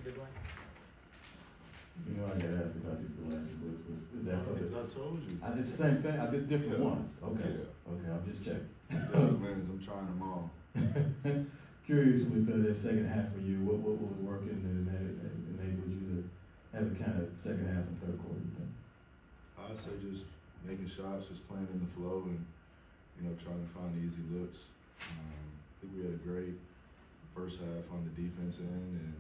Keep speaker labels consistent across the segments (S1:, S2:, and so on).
S1: big one?
S2: You know, I gotta ask about these glasses, is that for the?
S3: I told you.
S2: It's the same thing, just different
S3: Yeah.
S2: ones, okay,
S3: Yeah.
S2: okay, I'm just checking.
S3: Different lenses, I'm trying them all.
S2: Curious with the second half for you, what was working and enabled you to have a kind of second half and third quarter thing?
S3: I'd say just making shots, just playing in the flow and, trying to find easy looks. I think we had a great first half on the defense end and,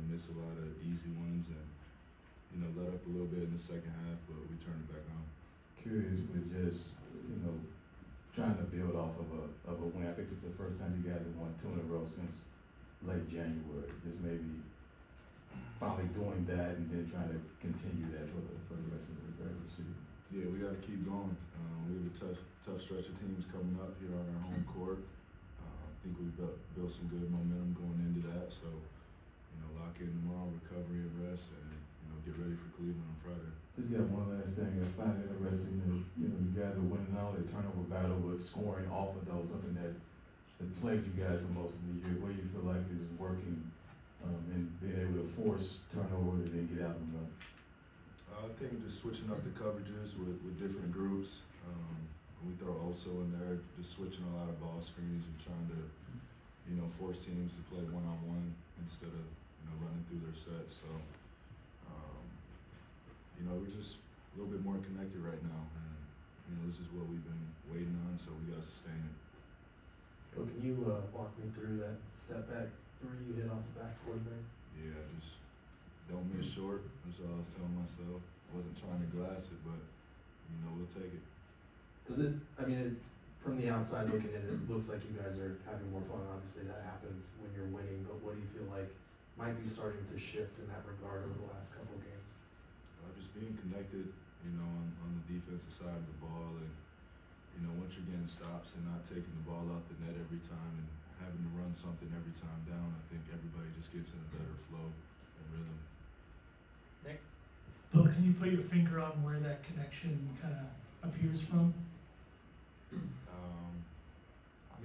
S3: missed a lot of easy ones and, let up a little bit in the second half, but we turned it back on.
S2: Curious with just, trying to build off of a win. I think it's the first time you guys have won 2 in a row since late January. Just maybe finally doing that and then trying to continue that for the rest of the regular season.
S3: Yeah, we got to keep going. We have a tough stretch of teams coming up here on our home court. I think we've built some good momentum going into that. So, lock in tomorrow, recovery and rest, and get ready for Cleveland on Friday.
S2: Just got one last thing. I find it interesting that you guys are winning all the turnover battle, but scoring off of those, something that plagued you guys for most of the year. What do you feel like is working and being able to force turnover and then get out and run?
S3: I think just switching up the coverages with different groups. We throw also in there, just switching a lot of ball screens and trying to, force teams to play one-on-one instead of, running through their sets. So, we're just a little bit more connected right now. And, this is what we've been waiting on, so we got to sustain it.
S4: Well, can you walk me through that step back 3 you hit off the backboard there?
S3: Yeah, just don't miss short. That's all I was telling myself. I wasn't trying to glass it, but, we'll take it.
S4: From the outside looking in, it looks like you guys are having more fun. Obviously, that happens when you're winning, but what do you feel like might be starting to shift in that regard over the last couple of games?
S3: Just being connected, on the defensive side of the ball, and once you're getting stops and not taking the ball out the net every time and having to run something every time down, I think everybody just gets in a better flow and rhythm.
S1: Nick?
S5: Bill, can you put your finger on where that connection kind of appears from?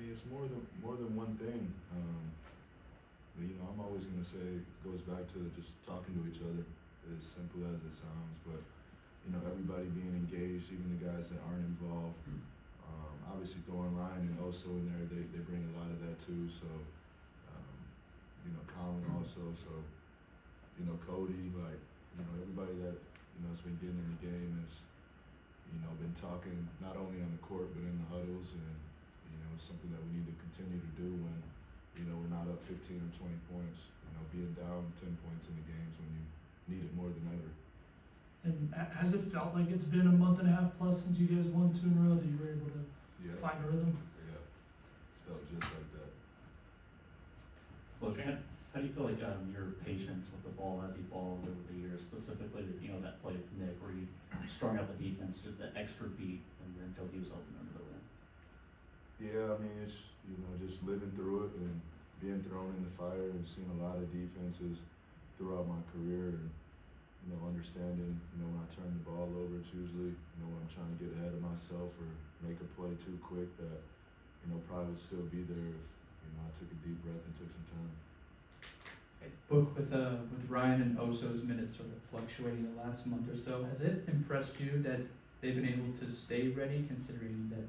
S3: It's more than one thing. I'm always gonna say it goes back to just talking to each other, as simple as it sounds. But everybody being engaged, even the guys that aren't involved. Obviously throwing Ryan and Oso in there, they bring a lot of that too. So, Colin also. So, Cody, everybody that has been getting in the game has been talking not only on the court but in the huddles, and it's something that we need to continue to do when we're not up 15 or 20 points. Being down 10 points in the games when you need it more than ever.
S5: And has it felt like it's been a month and a half plus since you guys won 2 in a row that you were able to find a rhythm?
S3: Yeah, it's felt just like that.
S6: Well, how do you feel like your patience with the ball has evolved over the years, specifically that play with Nick where you strung out the defense to the extra beat until he was open under the rim?
S3: Yeah, it's just living through it and being thrown in the fire and seeing a lot of defenses throughout my career, and understanding when I turn the ball over, it's usually when I'm trying to get ahead of myself or make a play too quick that probably would still be there if I took a deep breath and took some time.
S7: Book with Ryan and Oso's minutes sort of fluctuating the last month or so, has it impressed you that they've been able to stay ready, considering that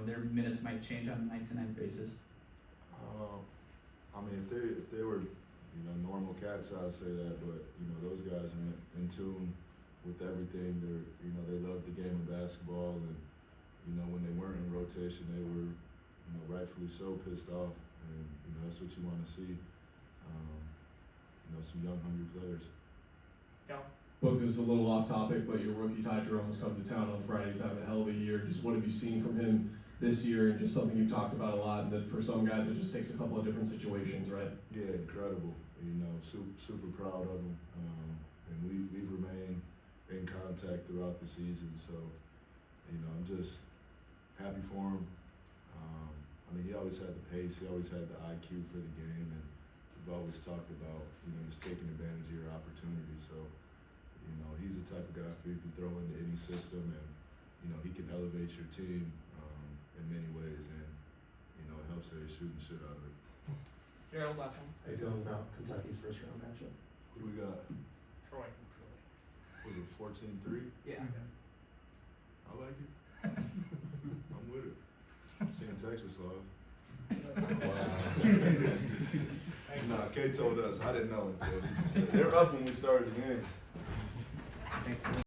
S7: their minutes might change on a night-to-night basis?
S3: If they were normal cats, I'd say that, but those guys are in tune with everything. They love the game of basketball, and when they weren't in rotation, they were rightfully so pissed off, and that's what you want to see. Some young, hungry players.
S1: Yeah.
S8: Book, this is a little off topic, but your rookie Ty Jerome's come to town on Friday. He's having a hell of a year. Just what have you seen from him this year, and just something you've talked about a lot, and that for some guys it just takes a couple of different situations, right?
S3: Yeah, incredible. Super proud of him, and we've remained in contact throughout the season. So, I'm just happy for him. He always had the pace. He always had the IQ for the game, and we've always talked about just taking advantage of your opportunity. So, he's the type of guy who you can throw into any system, and he can elevate your team in many ways, and it helps that he's shooting the shit out of it.
S1: Gerald, last one.
S4: How you feeling about Kentucky's first round matchup?
S3: Who do we got?
S1: Troy.
S3: Was it 14-3?
S1: Yeah.
S3: I like it. I'm with it. Seeing Texas live. Nah, Kay told us. I didn't know until he just said. They're up when we started the game.